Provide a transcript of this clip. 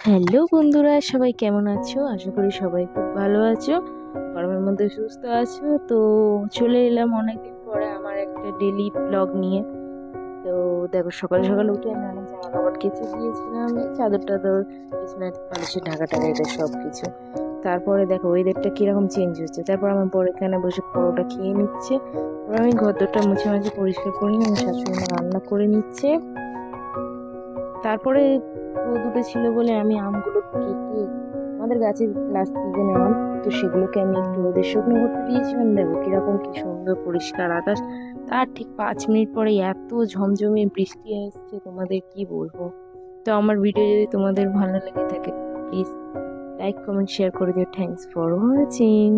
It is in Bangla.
হ্যালো বন্ধুরা, সবাই কেমন আছো? আশা করি সবাই খুব ভালো আছো, গরমের মধ্যে সুস্থ আছো। তো চলে এলাম অনেকদিন পরে আমার একটা ডেলি ব্লগ নিয়ে। তো দেখো, সকাল সকাল উঠে আমি অনেক জামা কাপড় কেচে দিয়েছিলাম, এই চাদর টাদর, বিছানার বালিশের ঢাকা টাকা, এদের সব কিছু। তারপরে দেখো ওয়েদারটা কিরকম চেঞ্জ হচ্ছে। তারপর আমার বর এখানে বসে পরোটা খেয়ে নিচ্ছে। তারপর আমি ঘরদোরটা মুছে মাঝে পরিষ্কার করি, আমার শাশুড়ি মা রান্না করে নিচ্ছে। তারপরে রোদ উঠেছিল বলে আমি আমগুলো কেটে, আমাদের গাছের লাস্ট সিজনে আম, তো সেগুলোকে আমি একটু রোদে শুকনো করতে দিয়েছিলাম। দেখো কিরকম কি সুন্দর পরিষ্কার আকাশ। তার ঠিক 5 মিনিট পরে এত ঝমঝমে বৃষ্টি এসছে, তোমাদের কি বলবো। তো আমার ভিডিও যদি তোমাদের ভালো লেগে থাকে, প্লিজ লাইক কমেন্ট শেয়ার করে দিও। Thanks for watching.